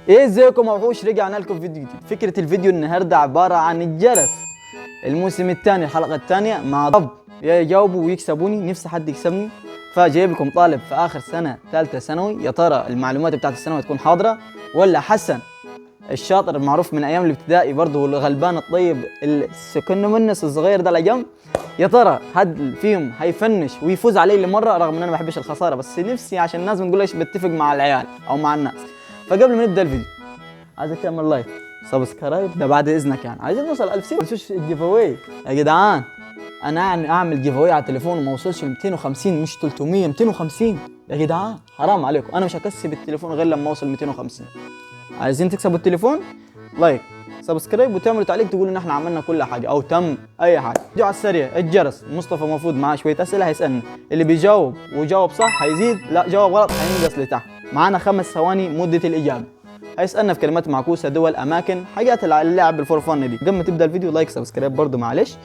ازيكم يا وحوش، رجعنا لكم فيديو جديد. فكرة الفيديو النهارده عبارة عن الجرس الموسم الثاني الحلقة الثانية مع ضب يجاوبوا ويكسبوني. نفسي حد يكسبني، فجايب لكم طالب في آخر سنة ثالثة ثانوي. يا ترى المعلومات بتاعت الثانوي تكون حاضرة ولا حسن الشاطر المعروف من أيام الابتدائي برضه والغلبان الطيب السكن منس الصغير ده لجنب؟ يا ترى حد فيهم هيفنش ويفوز علي لمرة، رغم ان انا ما بحبش الخسارة، بس نفسي عشان الناس بتقول ايش بتفق مع العيال او مع الناس. فقبل ما نبدا الفيديو عايزك تعمل لايك سبسكرايب، ده بعد اذنك، يعني عايزين نوصل 1000 سيب. ما تنسوش الجيف اواي يا جدعان. انا يعني اعمل جيف اواي على التليفون وما اوصلش ل 250 مش 300، 250 يا جدعان حرام عليكم. انا مش هكسب التليفون غير لما اوصل 250. عايزين تكسبوا التليفون؟ لايك سبسكرايب وتعملوا تعليق تقولوا ان احنا عملنا كل حاجه او تم اي حاجه. فيديو على السريع، الجرس مصطفى المفروض معاه شويه اسئله هيسالنا، اللي بيجاوب وجاوب صح هيزيد، لا جاوب غلط هينقص لتحت. معانا 5 ثواني مده الاجابه. هيسالنا في كلمات معكوسه، دول، اماكن، حاجات اللعب بالفور فن دي. قبل ما تبدا الفيديو لايك سبسكرايب برضه معلش.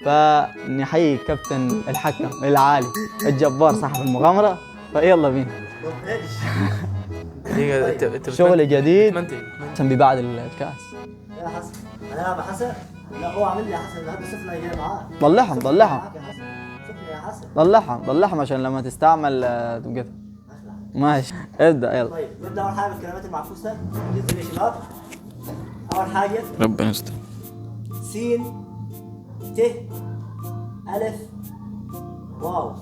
فنحيي كابتن الحكم العالي الجبار صاحب المغامره، فيلا بينا. شغل جديد عشان بيبعد الكاس. يا حسن انا بحسن. لا هو عامل لي يا حسن هذا سفنه جاي معاه. طلعهم سفنه يا حسن. طلعهم عشان لما تستعمل تبقى ماشي. ابدا يلا. طيب نبدا اول حاجه بالكلمات المعكوسه. جزء يا شباب. اول حاجه ربنا يستر. س ت الف واو.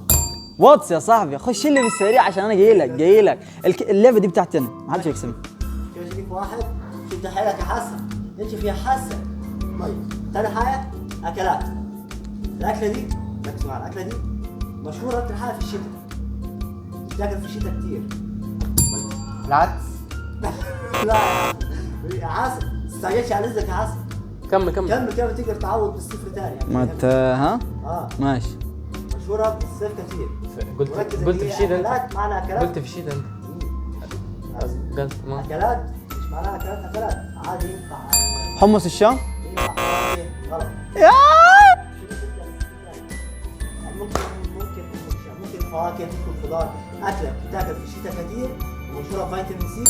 واتس يا صاحبي، خش لي بالسريع عشان انا جاي لك اللعبه دي بتاعتي انا، ما حدش يكسبني. كيف ليك واحد شد حيلك يا حسن، نمشي فيها حسن. طيب ثاني حاجه اكلات. الاكله دي ركز معايا، الاكله دي مشهوره اكتر حاجه في الشتاء، بتاكل في الشتاء كتير. العدس. لا يا حسن استعجلش على رزقك يا حسن. كمل كمل تقدر تعوض بالصفر تاني يعني. ما ها ماشي. مشهوره بالصيف كتير. قلت في شيء انت. اكلات معناها اكلات. قلت في شيء انت. قلت ما اكلات مش معناها اكلات عادي ينفع. حمص الشام. ينفع غلط. ممكن فواكه، ممكن خضار. اكله بتاكل في الشتاء كتير ومشهوره بفيتامين سي.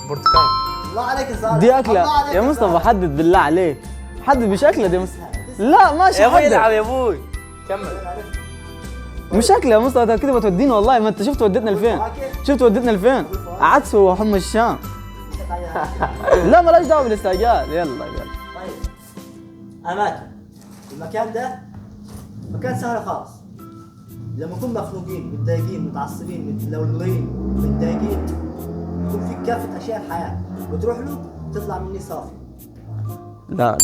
برتقال. الله عليك يا صالح. دي اكله يا مصطفى، حدد بالله عليك، حدد. مش اكله دي مصطفى. لا ماشي يا ابوي العب حدد. يا ابوي. كمل. مش اكله يا مصطفى، انت كده بتودينا والله. ما انت شفت وديتنا لفين، شفت وديتنا لفين. عدس وحمص الشام. لا مالهاش دعوه بالاستعجال. يلا. طيب اماكن. المكان ده مكان سهل خالص. لما نكون مخنوقين متضايقين متعصبين متلولين متضايقين، يكون في كافه اشياء الحياه وتروح له تطلع مني صافي. لا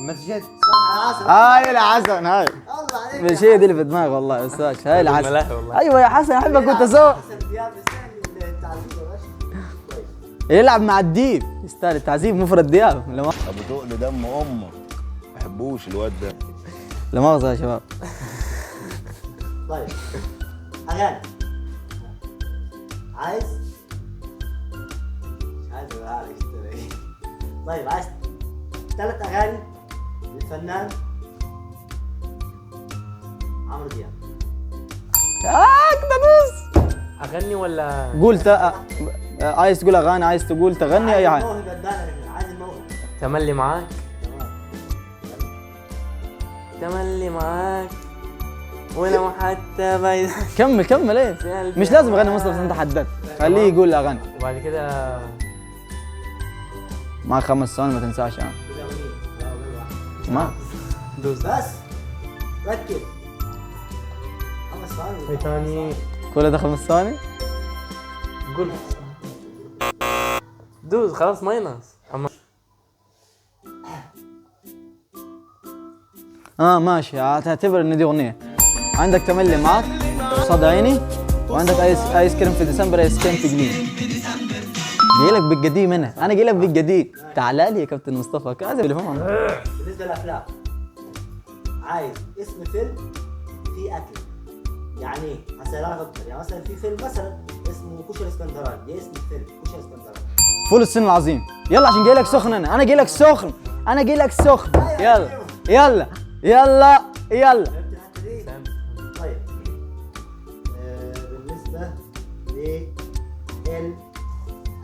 مسجد. صح يا حسن. هاي الحسن هاي. الله عليك. مش هي دي اللي في دماغي والله يا استاذ. هاي الحسن. ملاهي والله. ايوه يا حسن احبك كنت اسوي. حسن دياب يستاهل التعذيب يا باشا. يلعب مع الديب يستاهل التعذيب. مفرد دياب. ابو تقل دم امك، ما بحبوش الواد ده. لا مؤاخذة يا شباب. طيب اغاني. عايز اقولها لك اشتري. طيب عايز 3 اغاني للفنان عمرو دياب. كده بص. اغني ولا قول عايز تقول اغاني، عايز تقول تغني، اي حاجه. الموهبه تبان، عايز الموهبه. تملي معاك. تمام. تملي معاك ولو حتى بعيد. كمل ايه. مش لازم اغني مصطفى، انت حددت. خليه يقول اغاني. وبعد كده معك 5 ثواني ما تنساش يعني. ما دوس. بس ركز. 5 ثواني. ثاني. كل ده 5 ثواني. قول. دوس خلاص ما ينقص. اما ماشي. هتعتبر ان دي اغنيه. عندك تملي معاك، قصاد عيني، وعندك ايس كريم في ديسمبر، ايس كريم في جليم. جاي لك بالقديم انا جاي لك بالجديد. تعال لي يا كابتن مصطفى كذا اللي فهم. بالنسبه للافلام عايز اسم فيلم فيه اكل. يعني ايه؟ هسألك اكتر. يعني مثلا في فيلم مثلا اسمه كشري اسكندراني، ده اسم الفيلم كشري اسكندراني. فول الصين العظيم. يلا عشان جاي لك سخن. انا جاي لك سخن. يلا. فهمت الحته دي؟ طيب بالنسبه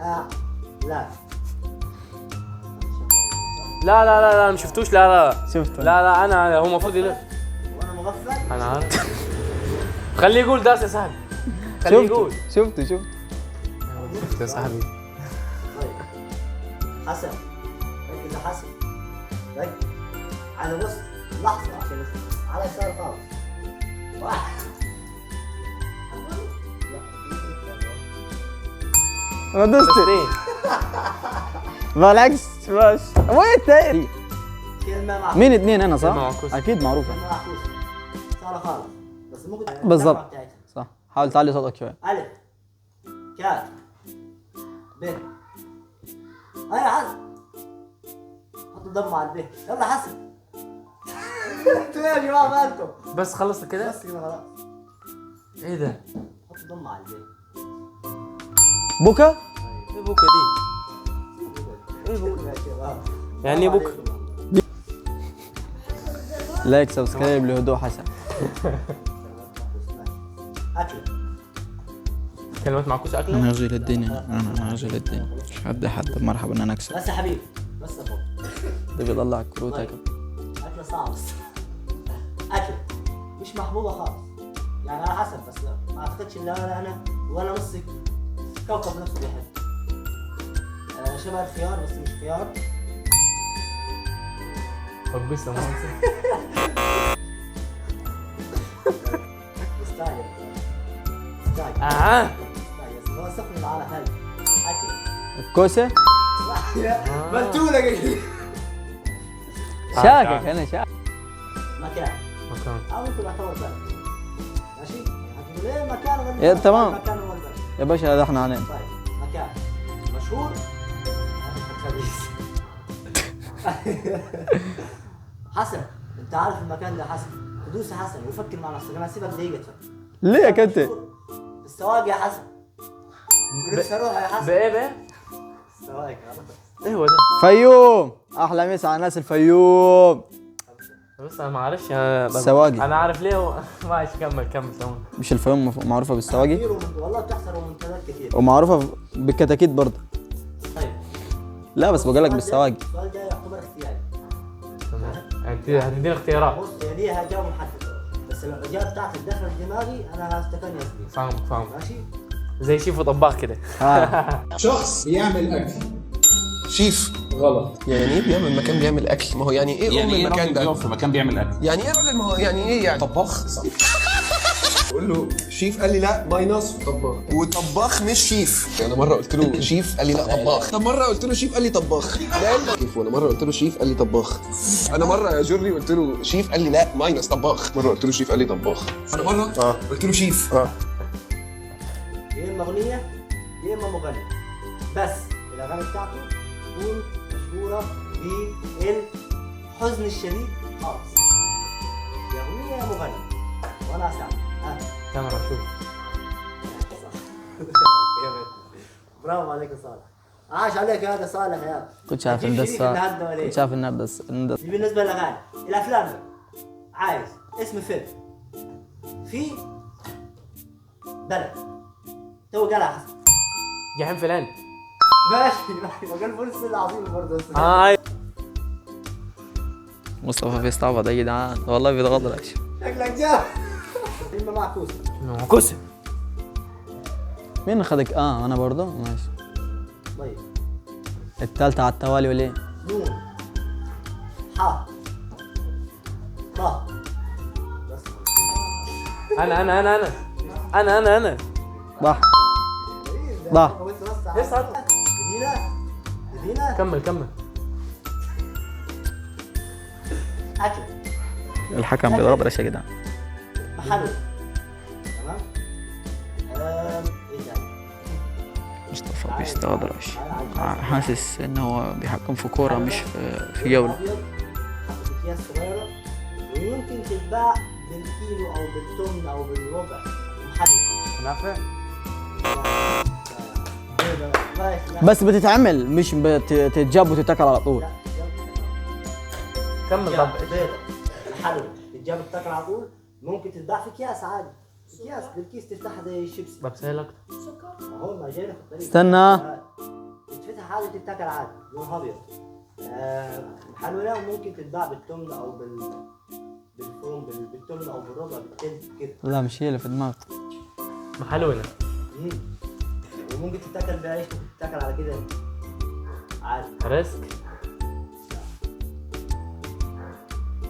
للاعلام لا لا لا لا ما شفتوش. لا لا شفته. لا لا انا هو المفروض يلف. وانا مغفل. انا عارف. خليه يقول داس يا صاحبي. خليه يقول. شفته شفت يا صاحبي. طيب حسن ركز يا حسن، ركز على بص لحظة عشان على يسار خالص. واحد. ما دوست اثنين. بالعكس باش وين تاني؟ كلمة مع مين اثنين انا كلمة صح؟ معكوسة. اكيد معروفة. كلمة معكوسة. سهلة خالص بس ممكن بالضبط. الدفعة بتاعتها. صح، حاول تعلي صوتك شوي. ألف كاف ب. هيا حسن حط الضم على الب. يلا حسن. انتوا يا جماعة مالكم؟ بس خلصت كده. بس كده خلاص. ايه ده؟ حط الضم على الب. بكا. ايه بوكا دي؟ ايه بوكا؟ يا شباب. يعني ايه بوكا؟ لايك سبسكرايب لهدوء حسن. أكل. كلمات معكوسة أكلة؟ انا رجل الدنيا، انا رجل الدنيا. حد مرحبا انا اكسب. بس يا حبيبي بس فوق. ده بيطلع كروتك. أكلة صعبة. أكل مش محبوبة خالص. يعني على حسب بس ما أعتقدش إن أنا ولا نص كوكب نفسه بيحب. شبه الخيار بس مش خيار. طب ما مستعجل. مستعجل. مستعجل. هو سخن على هاي. أكل. الكوسة. ملتولة قليل. شاكك انا شاكك. مكان. مكان. أو ممكن يعتبر بلد. ماشي؟ هتقول ليه مكان غير إيه، تمام. مكان هو البلد. يا باشا هذا احنا علينا. طيب مكان مشهور. خبيث. حسن انت عارف المكان ده حسن. تدوس يا حسن وفكر مع نفسك. انا هسيبك دقيقة تفكر. ليه يا كابتن؟ السواق يا حسن. نفسي اروح يا حسن. بإيه؟ السواق ايه هو ده؟ فيوم. احلى مسا على ناس الفيوم. بس انا ما اعرفش. انا السواقي. انا عارف ليه ماشي كمل سوا. مش الفيوم معروفة بالسواقي كثير والله بتحصل منتجات كثير. ومعروفة بالكتاكيت برضه. طيب لا بس بقول لك بالسواقي. السؤال ده يعتبر اختياري. تمام. يعني هتديني اختيارات. بص هي ليها جو محدد بس لو الاجابه بتاعتك دخلت دماغي انا هستكن يا زميلي. فاهم. ماشي؟ زي شيف وطباخ كده. شخص بيعمل اكل. شيف غلط. يعني ايه بيعمل مكان بيعمل اكل؟ ما هو يعني ايه يعني ايه المكان راجل ده؟ بيقف في مكان بيعمل اكل؟ يعني ايه راجل؟ ما هو يعني ايه يعني طباخ؟ بقول له شيف قال لي لا ماينص طباخ. وطباخ مش شيف. انا مره قلت له شيف قال لي لا طباخ. طب مره قلت له شيف قال لي طباخ. لا كيف؟ وانا مره قلت له شيف قال لي طباخ. انا مره يا جوري قلت له شيف قال لي لا ماينص طباخ. مره قلت له شيف قال لي طباخ. انا مره قلت له شيف. يا اما اغنيه يا اما مغني بس الاغاني بتاعته تكون مشهوره بالحزن الشديد خالص. يا اغنيه يا مغني وانا اساعدك. كاميرا شوف. برافو عليك يا صالح. عاش عليك يا هذا صالح يا. كنت شايف هتجيب شريك النهارده ولا إيه؟ كنت شايف النهارده دي بالنسبه للاغاني. الافلام بقى. عايز اسم فيلم في بلد تو قالها حسن. جحيم فلان. ماشي وقال فلس العظيم برضه. مصطفى بيستعبط يا جدعان والله بيتغدرش. شكلك جاب. كلمة معكوسة. معكوسة. مين اخذك؟ انا برضه ماشي. طيب الثالثة على التوالي ولا ايه؟ نون ح طه. بس انا ضح ضح. اسعد. مدينة كمل أكل الحكم بيتغدرش يا جدعان. محل. تمام. ايه تاني؟ مصطفى بيستغدرش. حاسس ان هو بيحكم في كورة مش في جولة. أبيض حطت أكياس صغيرة ويمكن تتباع بالكيلو أو بالتمن أو بالربع محل. نافع. بس بتتعمل مش بتتجاب وتتاكل على طول. كمل. طب بيضة الحلوى تتجاب تاكل على طول. ممكن تتباع في اكياس عادي. اكياس بالكيس تفتحها زي الشيبسي. بسهلك. ما هو ما جاينا في الطريق. استنى. تتفتح عادي تتاكل عادي لونها ابيض. محلولة وممكن تتباع بالتمنة او بالفوم بالتمنة او بالربع بالتلت كده. لا مش هي اللي في دماغي. محلولة. وممكن تتاكل بعيش، ممكن تتاكل على كده عادي. ريسك.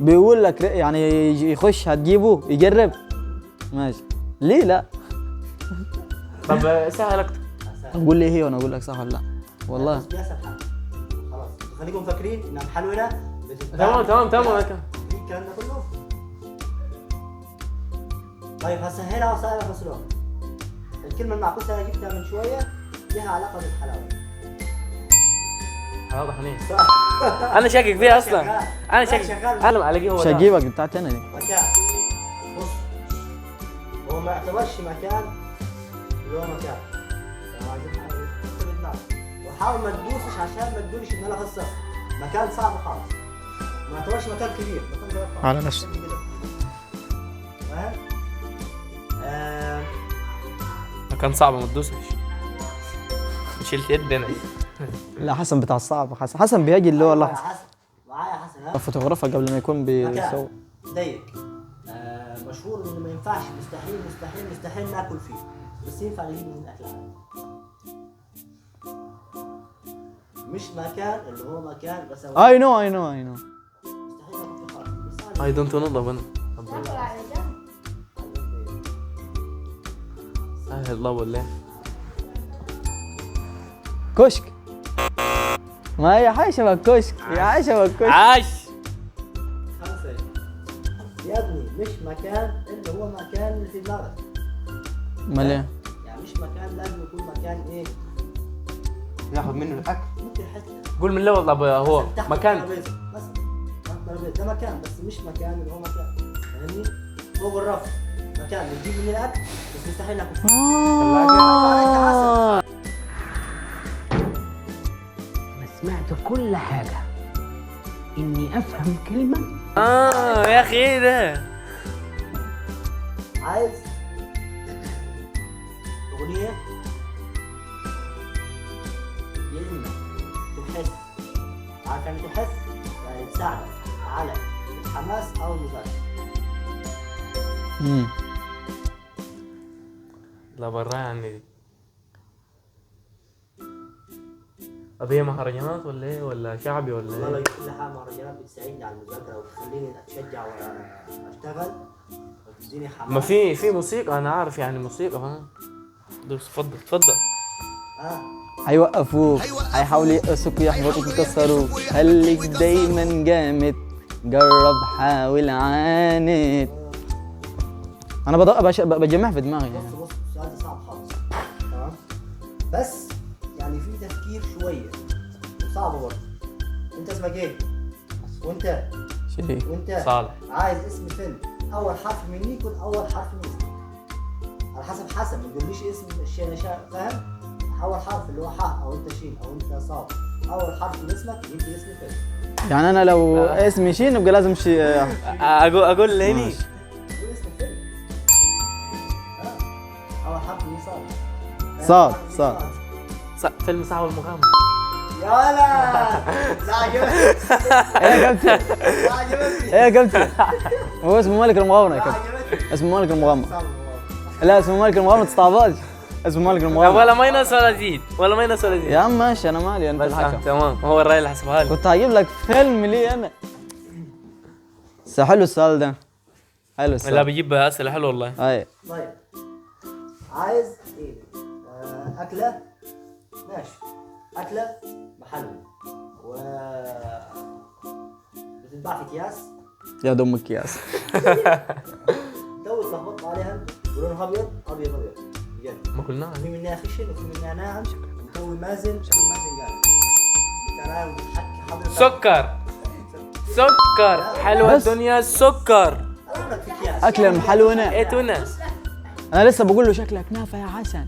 بيقول لك يعني يخش هتجيبه يجرب ماشي ليه لا. طب سهل اكتر. قول لي هي وانا اقول لك صح ولا لا. والله بس بيحصل حاجة. خلاص خليكم فاكرين انها محلولة بتتباع. تمام. الكلام ده كله. طيب هسهلها وصعبها في نفس الوقت. الكلمة المعكوسة اللي جبتها من شوية لها علاقة بالحلاوة. واضح هني. انا شاكك فيها اصلا. انا شاكك. شغال. انا الاقيه هو مش ده. هجيبك بتاعتي انا دي. مكان. بص هو ما يعتبرش مكان اللي هو مكان. لو عايزين حاجة تكتب دماغك. وحاول ما تدوسش عشان ما تقولش ان انا خسرت. مكان صعب خالص. ما يعتبرش مكان كبير، مكان صغير خالص. على نفسه. فاهم؟ كان صعب ما تدوسش. شلت يدي انا. لا حسن بتاع الصعب. حسن بيجي اللي هو لحظه معايا حسن ها؟ فوتوغرافها قبل ما يكون بيسوي. ضيق. مشهور انه ما ينفعش، مستحيل ناكل فيه، بس ينفع نجيب من الاكل عادي. مش مكان اللي هو مكان بس اي نو مستحيل ناكل فيه خالص. بس اي دونت نو انا. ناكل على جنب. سهل الله والله. كشك. ما هي حاجه شبه الكشك، هي حاجه شبه الكشك. عاش. 5 يا ابني. مش مكان اللي هو مكان اللي في دماغك. امال ايه؟ يعني مش مكان لازم يكون مكان ايه؟ ناخد منه الاكل. ممكن حته قول من الاول. طب هو تحت مكان. الترابيزة مثلا. تحت الترابيزة ده مكان، بس مش مكان اللي هو مكان. فاهمني؟ فوق الرف مكان بتجيب منه الاكل بس مستحيل ناكل فيه. أنا سمعت كل حاجة. إني أفهم كلمة يا اخي ايه ده؟ عايز اغنيه يا اما تحس، عارف يعني تحس؟ يعني تساعدك على الحماس او المزاج. لا برا عني. طب هي مهرجانات ولا ايه ولا شعبي ولا والله ايه؟ لو كل حاجه مهرجانات بتساعدني على المذاكره وتخليني اتشجع واشتغل وتديني حماس. ما في موسيقى انا عارف يعني موسيقى فاهم. دوس تفضل. هيوقفوك، هيحاولوا يقصوك يحبطوك يكسروك، خليك دايما جامد، جرب حاول عاند. انا بجمع في دماغي يعني. بص السؤال ده صعب خالص. تمام؟ بس يعني في تفكير شويه وصعب برضه. انت اسمك ايه؟ وانت شيء صالح. عايز اسم فيلم اول حرف مني يكون اول حرف من اسمك. على حسب ما تقوليش اسم الشيء فاهم؟ اول حرف اللي هو ح او انت شين او انت صاد. اول حرف من اسمك يجيب لي اسم فيلم. يعني انا لو اسمي شين يبقى لازم اقول لهني. قول اسم الفيلم. اول حرف من صاد. صاد. فيلم صعب المغامرة. يا ولا لا عجبتني. ايه يا كابتن؟ لا عجبتني. ايه يا كابتن؟ هو اسمه ملك المغامرة يا لا كابتن. عجبتني. اسمه ملك المغامرة. صعب الموضوع. لا اسمه ملك المغامرة ما تستعبطش. اسمه ملك المغامرة. ولا ماينس ولا زيد يا عم ماشي انا مالي انت بس الحكم. تمام هو الراي اللي حسبها لي. كنت هجيب لك فيلم لي انا. حلو السؤال ده. حلو لا السؤال. بجيب اسئله حلوه والله. اي طيب عايز ايه؟ اكله ماشي. اكله محلول و بتتباع في اكياس. يا دم الكياس. تو اتلخبطت عليها ولونها ابيض بجد. ما قلناها. في منها خشن وفي منها ناعم ومسوي مازن شكل مازن قال. ترى وحكي حضرتك سكر حلوه بس. الدنيا السكر. اقول لك في اكياس. اكله محلونه. ايه تونه. انا لسه بقول له شكلك كنافه يا حسن.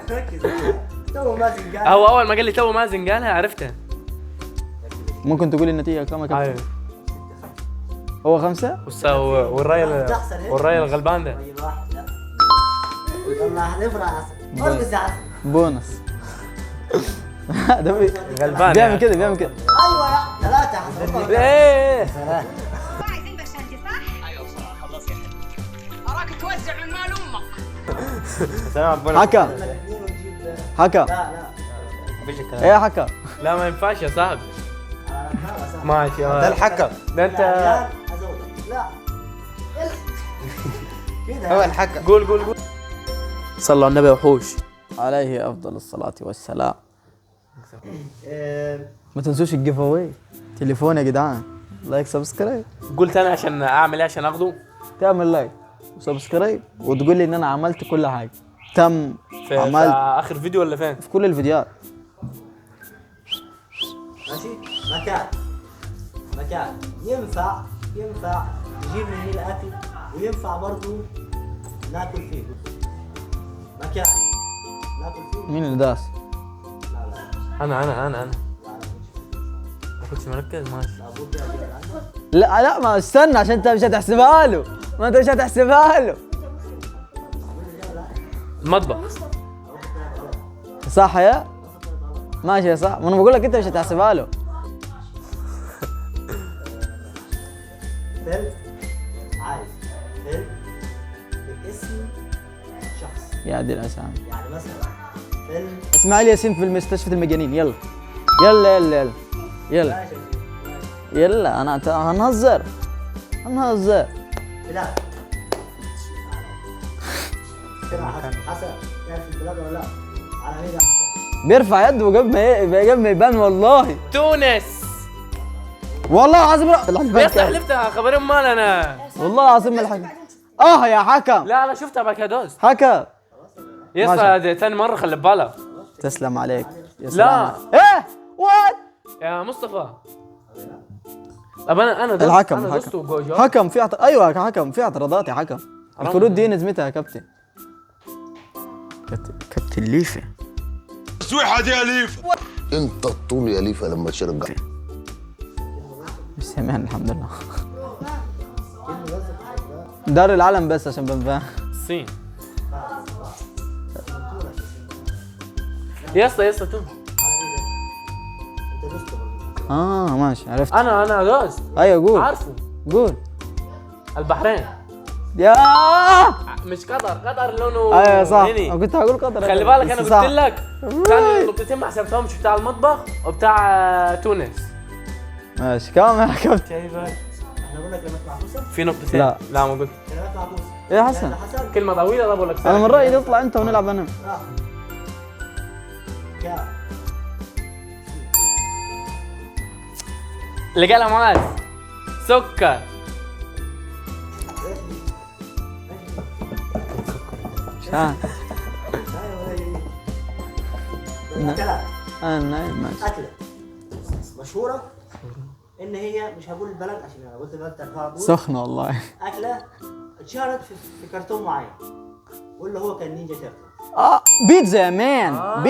ركز تو مازن قال. هو اول ما قال لي تو مازن قالها عرفتها. ممكن تقول النتيجه كم يا كابتن؟ هو 5. والراي الغلبان ده. راجل واحد لا. يلا هنفرح عسل. ارقص يا عسل. بونص. ده غلبان بيعمل كده بيعمل كده. ايوه يا 3 حسب ايه عايزين بشنتي صح؟ ايوه بصراحه خلاص يا حبيبي اراك توزع من مال امك. حكى حكى ايه يا حكى؟ لا ما ينفعش يا صاحبي. ماشي ده الحكم ده انت لا كده هو الحكم. قول صلوا على النبي وحوش. عليه افضل الصلاة والسلام. آه، ما تنسوش الجيف اواي، تليفون يا جدعان، لايك سبسكرايب، قلت انا عشان اعمل ايه عشان اخده تعمل لايك وسبسكرايب وتقول لي ان انا عملت كل حاجة. تم في عملت اخر فيديو ولا فين؟ في كل الفيديوهات. ماشي. مكان ينفع نجيب منه الاكل وينفع برضه ناكل فيه. مكان ناكل فيه. مين اللي داس؟ انا ما كنتش مركز. ماشي لا ما استنى عشان انت مش هتحسبها له، ما انت مش هتحسبها له. المطبخ. صح يا ماشي يا صح، ما انا بقول لك انت مش هتحسبها له. فيلم عايز فيلم باسم شخص. يا دي الاسامي. يعني مثلا فيلم اسماعيل ياسين في مستشفى المجانين. يلا يلا يلا يلا يلا ماشي يلا. انا هنهزر بلاد. حسن يعني في البلاد ولا لا؟ على مين يا حسن؟ بيرفع يده قبل ما يبان. والله تونس. والله العظيم يا اسطى حلفتها خبر امال انا. والله العظيم الحكم. يا حكم. لا انا شفتها بعد كده دوست. حكم يا اسطى ثاني مره خلي بالك. تسلم عليك يا لا. سلام. ايه وات يا مصطفى. طب انا دوست. الحكم انا دوست وجوجو. حكم في ايوه يا حكم في اعتراضات يا حكم. الفروض دي نزمتها يا كابتن. كابتن ليفه. تسويحه دي يا ليف. انت الطول يا ليفا لما ترجع. مش سامعني الحمد لله. دار العالم بس عشان بنفهم. الصين. يا اسطى تونس. ماشي عرفت. انا دوست. ايوه قول. عارفه. قول. البحرين. يا مش قطر لونه. ايوه صح. هني. كنت هقول قطر. خلي بالك انا بس صح. قلت لك كان النقطتين ما حسبتهمش، بتاع المطبخ وبتاع تونس. ماشي كم يا كابتن؟ احنا بقول لك كلمات معكوسه. في نقطتين. لا. ما قلت. كلمات معكوسه. ايه يا حسن؟ حسن كلمة طويلة. ده بقول لك انا من رايي تطلع انت ونلعب انا. اللي قالها معاذ. سكر. كلام. نايم ماشي. أكلة مشهورة إن هي مش هقول البلد عشان أنا قلت البلد تعرفها أقول. سخنة والله. أكلة اتشهرت في كرتون معين واللي هو كان نينجا تيرتل. بيتزا يا مان.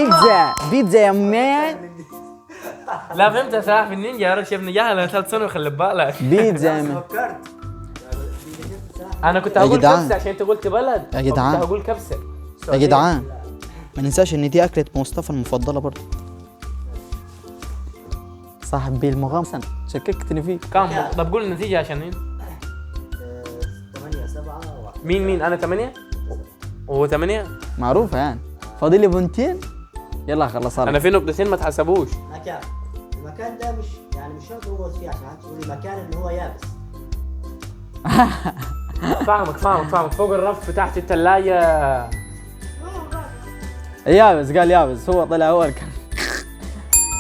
بيتزا يا مان. لا فهمت يا سلاح في النينجا. يا رجل شايف نجاها لها 3 سنين وخلي بالك. بيتزا يا مان. فكرت انا كنت يا هقول جدعان. كبسة عشان انت قلت بلد. يا جدعان. كنت هقول كبسة. يا جدعان ما ننساش ان دي اكلة مصطفى المفضلة برضه. صاحب بالمغام سنة شككتني فيه. كم؟ طب قول النتيجة عشان مين؟ 8 7 1. مين انا 8 وهو 8. معروفة يعني. فاضل لي بنتين. يلا خلصها انا في نقطتين ما تحسبوش. مكان. المكان ده مش شرط هو فيه عشان تقول لي مكان اللي هو يابس. فاهمك فوق الرف تحت الثلاجة. يابس قال يابس. هو طلع هو كان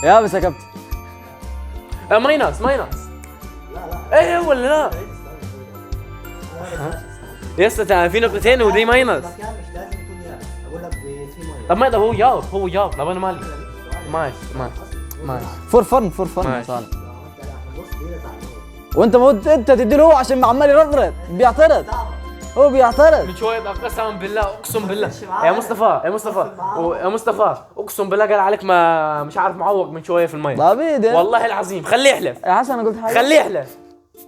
يابس يا كابتن. ماينس. ايه ولا لا؟ يا اسطى في نقطتين ودي ماينس. المكان مش لازم يكون يابس. أقول لك في مية. طب ما ده هو جاوب. طب انا مالي. ماشي. فور فن يا ماشي. صالح. وانت المفروض انت تدي له هو عشان عمال يرفرف بيعترض. هو بيعترض. من شوية قسما بالله اقسم بالله يا مصطفى اقسم بالله قال عليك ما مش عارف معوق من شوية في المية. ضابيد والله العظيم خليه يحلف. يا حسن انا قلت حاجة. خليه يحلف.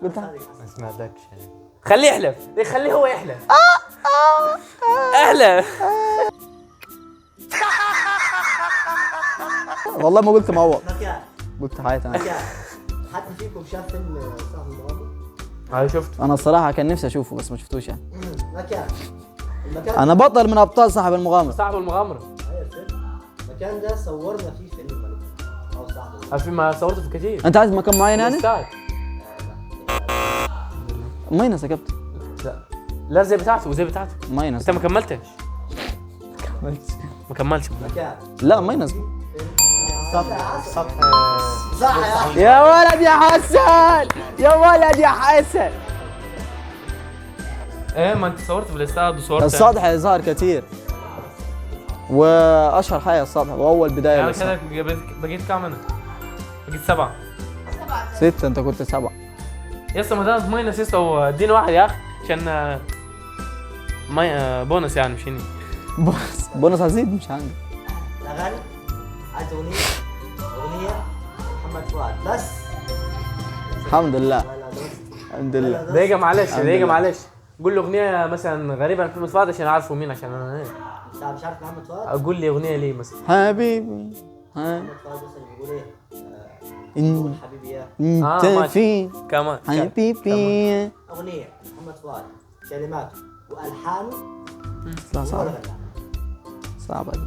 قلت حاجة. ما سمعتكش. خليه يحلف. خليه هو يحلف. احلف. والله ما قلت معوض، مكان قلت حياتي انا. مكان. حد فيكم شاف فيلم صاحب المغامرة؟ هاي شفت. انا الصراحه كان نفسي اشوفه بس ما شفتوش يعني. مكان. المكان انا بطل من ابطال صاحب المغامره. صاحب المغامره. أيوة الفيلم. المكان ده صورنا فيه فيلم الملك او صاحب المغامرة. الفيلم ما صورته في كثير. انت عايز مكان معين يعني؟ الاستاد. ماينس يا كابتن، لا لا زي بتاعته وزي بتاعته. ماينس. انت ما كملتش. ما كملش. مكان. لا ماينس. صح يا أخي. يا ولد يا حسن، يا ولد يا حسن. ايه ما انت صورت في الاستاد وصورت السطح ظهر كتير، واشهر حاجه السطح واول بدايه يعني للسطح. كده بقيت كام انا؟ بقيت 7. 6 انت كنت 7. يا اسطى ما دام ماينس يا اسطى اديني واحد يا اخي عشان بونص يعني مش هني. بونص هزيد مش عندي. الاغاني عايز اغنيه محمد فؤاد بس. الحمد لله لا لا بس. الحمد لله. دقيقة معلش الحمد دقيقة لله. معلش. قول لي اغنية مثلا غريبة عن محمد فؤاد عشان اعرفه مين عشان انا ايه. انت مش عارف محمد فؤاد؟ اقول لي اغنية ليه مثلا. حبيبي ها محمد فؤاد مثلا بيقول ايه؟ إن- قول حبيبي يا انت ماشي. في كمان حبيبي. اغنيه محمد فؤاد كلماته والحانه لا هو صعبة، اللي غناها. صعبة دي،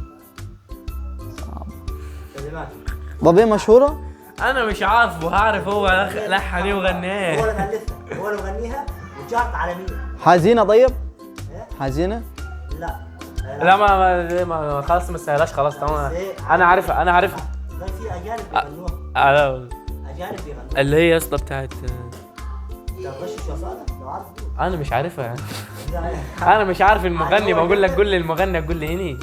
صعبة. كلماته ضبية مشهورة؟ انا مش عارف وهعرف هو لحن ايه هو وغناه. اللي مؤلفها، هو اللي مغنيها وشهرت عالميا. حزينة طيب؟ إيه؟ حزينة؟ لا لا ما خلاص ما تسهلاش خلاص تمام. انا عارفها انا عارفها. كان في اجانب بيغنوها، اجانب بيغنوها. اللي هي يا اسطى بتاعت انت غشش يا صالح لو عارف قول. انا مش عارفها يعني. لا، انا مش عارف المغني بقول لك قول لي المغني اقول لي هني.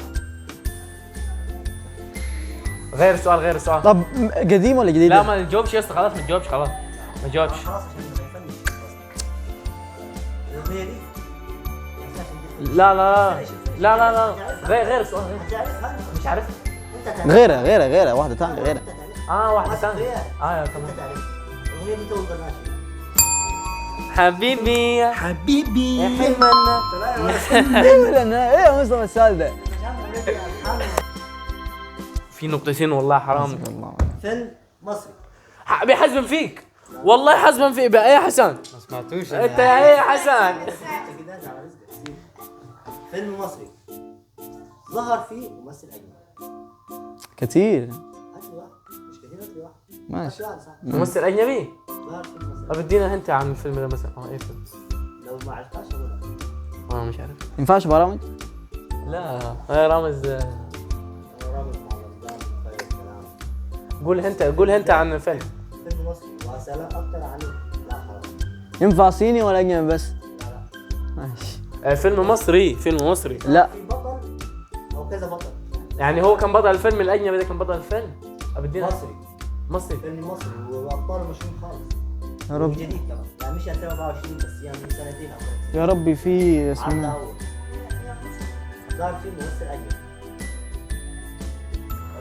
غير السؤال غير السؤال. طب قديم ولا جديد؟ لا ما تجاوبش يا اسطى خلاص ما تجاوبش خلاص ما تجاوبش. خلاص عشان ما يفنش. الاغنيه دي لا لا لا لا لا غير السؤال غير. هتعرفها مش عارف. انت تعرفها. غيرها واحدة ثانية غيرها. انت تعرفها. واحدة ثانية. يا انت تمام. تعرفها. الاغنيه دي تو غناها. حبيبي يا حبيبي يا حلمنا. ايه يا مصطفى السؤال ده؟ في نقطتين والله حرام. فيلم مصري. بيحزم فيك والله حزما فيك بقى ايه يا حسن. ما سمعتوش انت يا ايه يا حسن. فيلم مصري ظهر فيه ممثل اجنبي. كتير. هات لي واحد مش كتير، هات لي واحد. ماشي. هات لي واحد صح. ممثل اجنبي. ظهر فيه ممثل. طب ادينا انت عن الفيلم ده مثلا ايه فيلم. لو ما عرفتهاش اقول لك. مش عارف. ينفعش برامج؟ لا يا رامز رامز مع الأفلام، طيب الكلام. قول انت عن الفيلم. فيلم مصري واسالك اكتر عنه. لا خلاص. ينفع صيني ولا اجنبي بس؟ لا لا. ماشي. فيلم مصري. لا في بطل او كذا بطل. يعني هو كان بطل الفيلم الاجنبي ده كان بطل الفيلم. ابدينا مصري. مصري. فيلم مصري وابطاله مشهورين خالص. يا رب جديد كمان يعني مش 2024 بس يعني من سنتين او ثلاث. يا ربي في عرض اسمه اول. ظهر فيه ممثل اجنبي.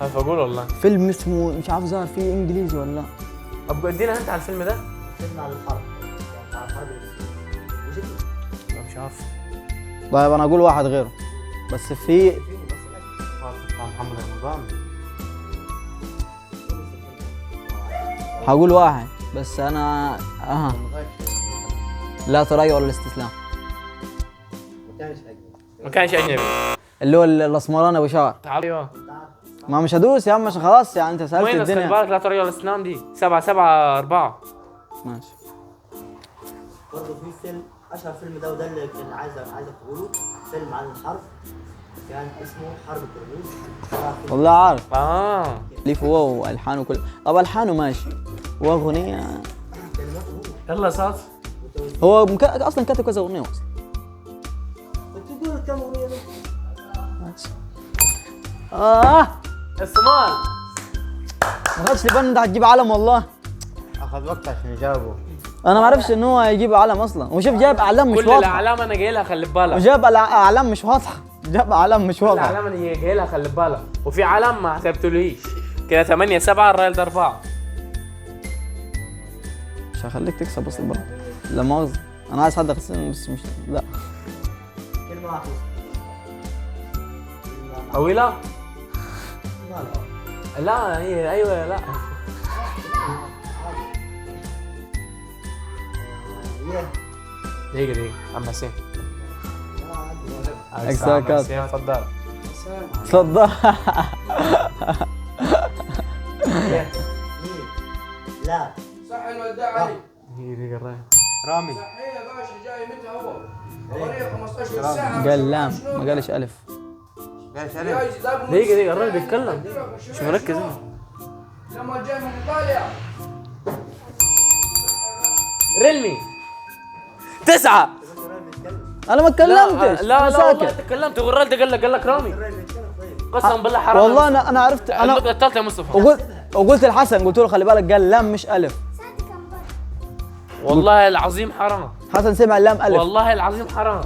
خايف اقول والله. فيلم اسمه مش عارف ظهر فيه انجليزي ولا لا. طب ادينا انت على الفيلم ده. فيلم عن الحرب يعني عن الحرب الروسية. وجديد. لا مش عارف. طيب انا اقول واحد غيره بس في في ممثل اجنبي. محمد رمضان. هقول واحد بس انا لا تراجع ولا الاستسلام. ما كانش اجنبي. اللي هو الاسمراني ابو شعر. ايوه. ما مش هدوس يا عم عشان خلاص يعني انت سالت وين خلي الدنيا. بالك لا ترجع الاسنان دي 7-7-4. ماشي. برضه في فيلم اشهر فيلم ده وده اللي كان عايزك تقوله. فيلم عن الحرب كان اسمه حرب الكرموز. والله عارف ليه هو والحانه كل. طب الحانه ماشي واغنيه. كلماته يلا صوت. هو اصلا كاتب كذا اغنيه اصلا. كنت تقول كم اغنيه دي؟ ماشي. الصومال. ما خدش لي بالي انت هتجيب علم والله. اخذ وقت عشان يجاوبوا. انا ما اعرفش ان هو هيجيب علم اصلا وشوف جاب اعلام مش كل واضحه. الاعلام انا جاي لها خلي بالك. وجاب اعلام مش واضحه. جاب اعلام مش كل واضحه. الاعلام انا جاي لها خلي بالك. وفي علم ما حسبتلهيش كده 8-7 الرايل ده 4. مش هخليك تكسب اصلا برضه. لا مؤاخذة انا عايز حد يخسرني بس مش لا. كلمه واحده. طويله. لا لا هي ايوه لا. دقيقة عم حسين. اكساكات. حسين تفضل. تفضل. لا صح الوداع علي. دقيقة الراي. رامي صحيح يا باشا جاي متى هو؟ طريق 15 ساعة. قال لام ما قالش الف. قال جاي سلام جذاب دقيقة الراجل بيتكلم مش مركز انا. لما جاي من ايطاليا. ريلمي 9. انا ما اتكلمتش. لا أنا لا والله ساكت. تكلمت وغرلت قال لك رامي. قسما بالله حرام. والله انا عرفت انا النقطة الثالثة يا مصطفى. وقلت لحسن قلت له خلي بالك قال لام مش الف. والله العظيم حرام. حسن سمع اللام الف. والله العظيم حرام.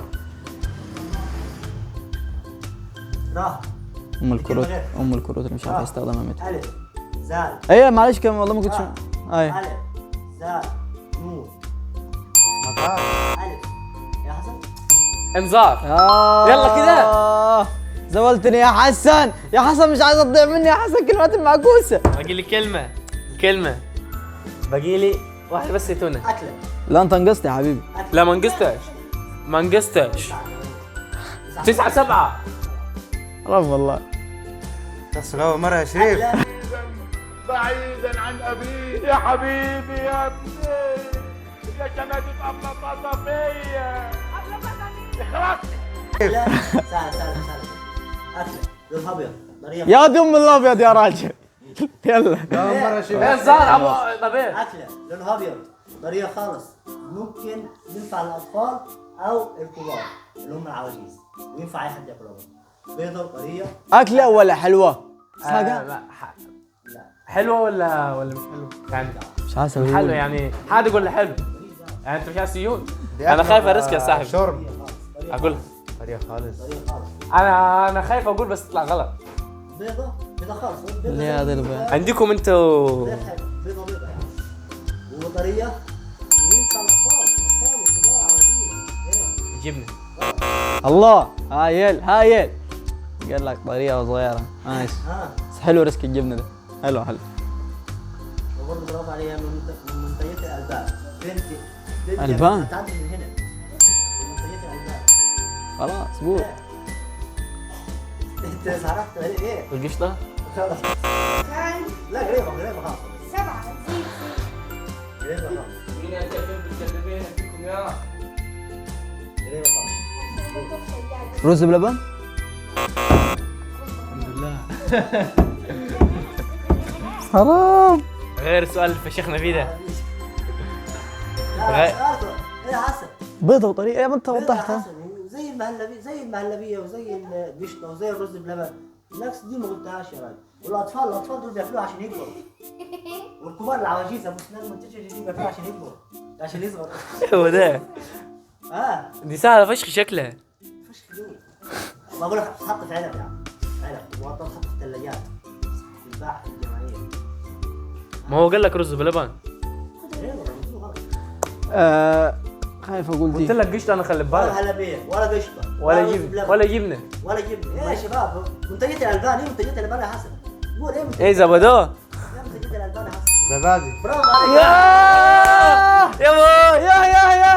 راح ام الكروت اللي مش عارف يستخدمها متى. الف زال ايه معلش كم والله ما كنتش. اي الف زال نون مطار الف يا حسن. انذار. يلا كده. زولتني يا حسن. يا حسن مش عايز تضيع مني يا حسن كلمات المعكوسه. باقي لي كلمة باقي لي واحدة بس تونة. اكله لا انت انقصت يا حبيبي. لا ما نقصتش 9-7. رب والله. تصل اول مره يا شريف بعيدا عن ابيه يا حبيبي يا ابني. يا كما تتقبل فيا. لا سهل اكله لون ابيض طريقه يا دم الابيض يا راجل. يلا اول مره اشوف انذار ابو طبيعي. اكله لونها ابيض طريقه خالص ممكن ينفع للاطفال او الكبار اللي هم العواجيز وينفع اي حد ياكلها بيضه وطريه. اكله ولا حلوه؟ لا حلوة ولا مش حلوة؟ يعني مش عارف أقول. حلو يعني حادق ولا حلو؟ يعني انت مش عايز سيون؟ انا خايف ارسك يا صاحبي. شرب اقول طريقه خالص انا خايف اقول بس تطلع غلط. بيضه خالص اللي هذا البيض. عندكم انتوا بيضه يعني وطريه وينفع للاطفال وكبار عواجيز. جبنة. الله هايل قال لك طريقه صغيره ماشي. بس حلو ريسك الجبنه ده. حلو وبرضه برافو عليها من منتجات الالبان. بنتي ألبان؟ تعدي من هنا منتجات الالبان. خلاص قول. انت سرحت ايه؟ القشطة. خلاص لا قريبه خالص 7 زيد قريبه خالص مين الكلب بتكلمين فيكم يا؟ قريبه خالص. رز بلبن. حرام. غير السؤال اللي فشخنا فيه ده. لا سألته ايه يا حسن؟ بيضه وطريقه يا ما انت بيضة يا وضحتها. حسن زي المهلبيه وزي القشطه وزي الرز بلبن. نفس دي ما قلتهاش يا راجل. والاطفال دول بياكلوها عشان يكبروا. والكبار العواجيز ابو سنان المنتجه دي بياكلوها عشان يكبروا عشان يصغر. هو ده. دي سهلة فشخ شكلها. فشخ دي بقول لك تحط في علب يعني علب وتحط في الثلاجات تتباع في الجمعيه. ما هو قال لك رز بلبن. ليه والله مو غلط. خايف اقول قلت دي. لك قشطة انا خلي ولا بالك. هلبيه ولا قشطه ولا رز جبنة بلبن. ولا جبنة. ولا جبنه. ايه يا شباب منتجات الالبان ايه منتجات الالبان يا حسن؟ قول ايه منتجات ايه زبدو. ايه منتجات الالبان يا حسن؟ زبادي برافو عليك. يا بوي.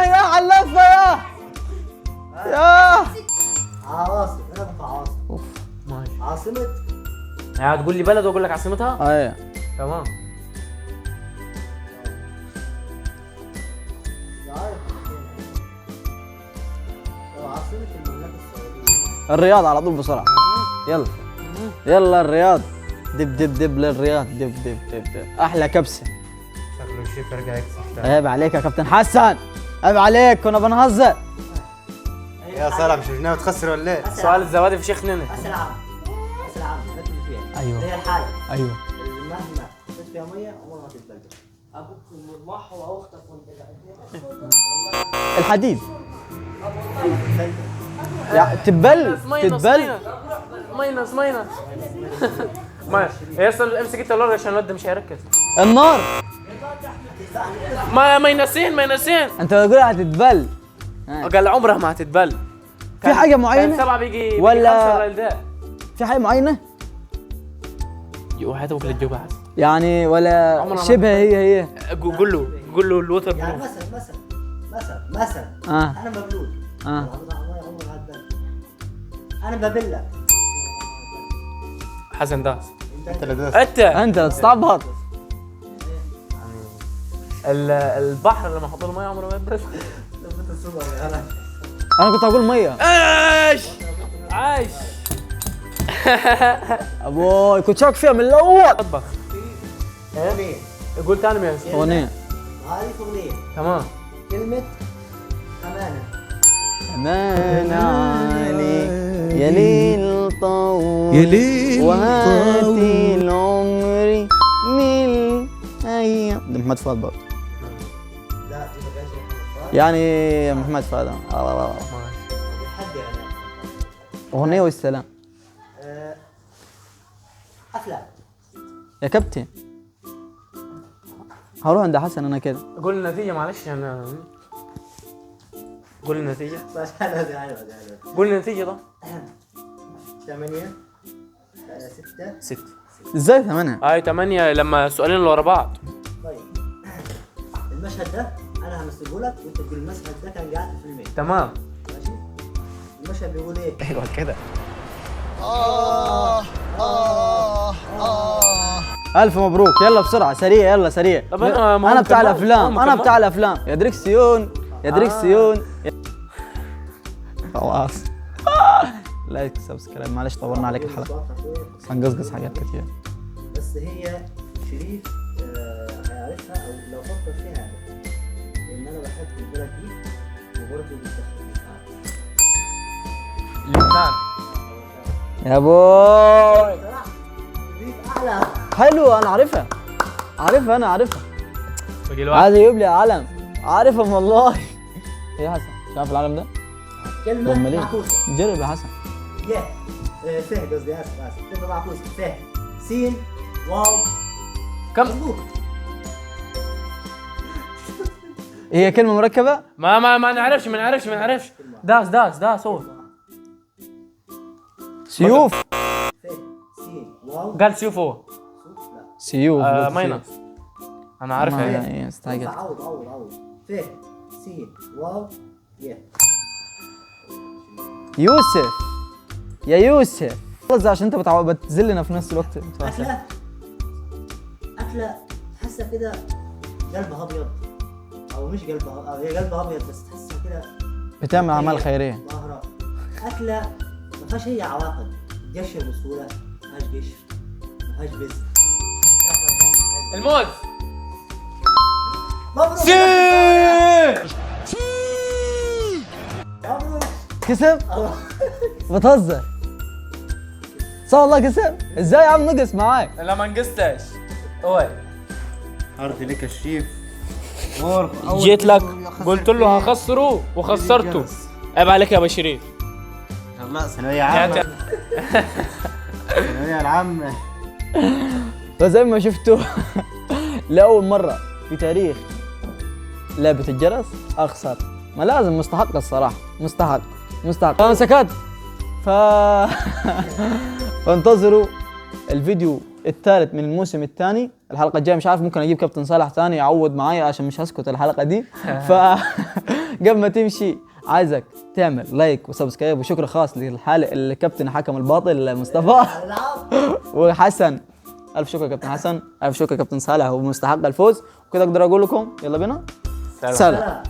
يا علفه يا عواصم انا بقى عواصم. اوف ماشي. عاصمه يعني تقول لي بلد واقول لك عاصمتها؟ ايه تمام. عاصمه المملكه السعوديه. الرياض على طول بسرعه. يلا الرياض. دب للرياض. دب احلى كبسه. شكله الشيف يرجع يكسب عيب عليك يا كابتن حسن. عيب عليك كنا بنهزر. يا صلاح مش ناوي تخسر ولا ايه؟ سؤال الزبادي فشخنا هنا. كاس العالم ركز فيها. أيوه. هي الحاله ايوه اللي مهما حطيت فيها ميه عمرها ما تتبلد. ابوك والمح واختك وانت الحديد. يا تبل ماينس ما يا اسطى امسك انت اللورج عشان الواد ده مش هيركز. النار. ماينسين انت بتقول هتتبل. قال عمرها ما هتتبل. في حاجه معينه كان 7 بيجي ولا 5 الريال ده. في حاجه معينه؟ وحياة ابوك اللي تجاوبها حسن. يعني ولا عمرها ما- شبه هي قول له الوتر يعني بروف. مثلا انا مبلول انا ببلك. حسن داس. انت اللي داس. انت انت تستعبط. البحر لما حط له ميه عمره ما يبرد. انا كنت اقول ميه. عايش. ابوي كنت شاك فيها من الاول. اطبخ. اغنية قول تاني يا ياسين. اغنيه هذه اغنية تمام. كلمة أمانة. امان علي يا ليل طول يا ليل وهاتي العمري من ايام ده محمد فؤاد برضه. لا دي ما كانش محمد فؤاد. يعني محمد فؤاد حد يعني. اغنيه والسلام. أفلام. يا كابتن هروح عند حسن انا كده. قول النتيجة معلش انا. قول النتيجة. بس هذا حلوة. قول النتيجة ده. 8 6. 6. ازاي ثمانية؟ 8 لما السؤالين اللي ورا بعض. طيب المشهد ده أنا همثله لك وأنت تقول المشهد ده كان قاعد في فيلمين. تمام. ماشي؟ المشهد بيقول إيه؟ ايوه كده. الف مبروك. يلا بسرعه سريع يلا سريع. طب أنا انا بتاع كمان. الافلام انا بتاع الافلام يا دريكسيون يا دريكسيون. خلاص. لايك سبسكرايب. معلش طولنا عليك الحلقه بس هنقصقص حاجات كتير. بس هي شريف هيعرفها أو لو فكر فيها هيعرفها. لأن أنا بحب البلد دي وبرضه بتدخل لبنان. يا بوي شريف أعلى. حلو انا عارفها انا عارفها. باقي الواحد. عايز يجيب لي علم عارفهم والله. يا حسن شايف العلم ده؟ كلمة أمال إيه؟ معكوسة. جرب يا حسن. فه قصدي آسف كلمة معكوسة. فه سين واو كم؟ مظبوط. هي كلمه مركبه. ما نعرفش. داس هو. سيوف. فه سين واو قال سيوف هو. سيوف. ماينس. انا عارفها هي. يعني استعجلت. عوض فه سين واو يوسف يا يوسف. خلص عشان انت بتذلنا في نفس الوقت. أكلة تحسها كده قلبها أبيض أو مش قلبها هي قلبها أبيض بس تحسها كده بتعمل اعمال خيريه. ظاهرة. أكلة ما فيهاش هي عواقب. تقشر بسهولة ما فيهاش قشر ما فيهاش بس. الموز. مبروك. مبروك. كسب. بتهزر صح والله كسب. ازاي يا عم نقص معاك؟ لا ما نقصتش. اوي عرض لك الشيف. جيت لك قلت له هخسره وخسرته. عيب عليك يا ابو شريف. الله ثانوية عامة. ثانوية العامة. فزي ما شفتوا لأول مرة في تاريخ لعبة الجرس أخسر. ما لازم مستحق الصراحة. مستحق أنا سكت. فانتظروا الفيديو الثالث من الموسم الثاني. الحلقة الجاية مش عارف ممكن أجيب كابتن صالح ثاني يعوض معايا عشان مش هسكت الحلقة دي. قبل ما تمشي عايزك تعمل لايك وسبسكرايب وشكر خاص للحالة الكابتن حكم الباطل مصطفى وحسن. ألف شكر كابتن حسن. ألف شكر كابتن صالح ومستحق الفوز. وكده أقدر أقول لكم يلا بينا سلام.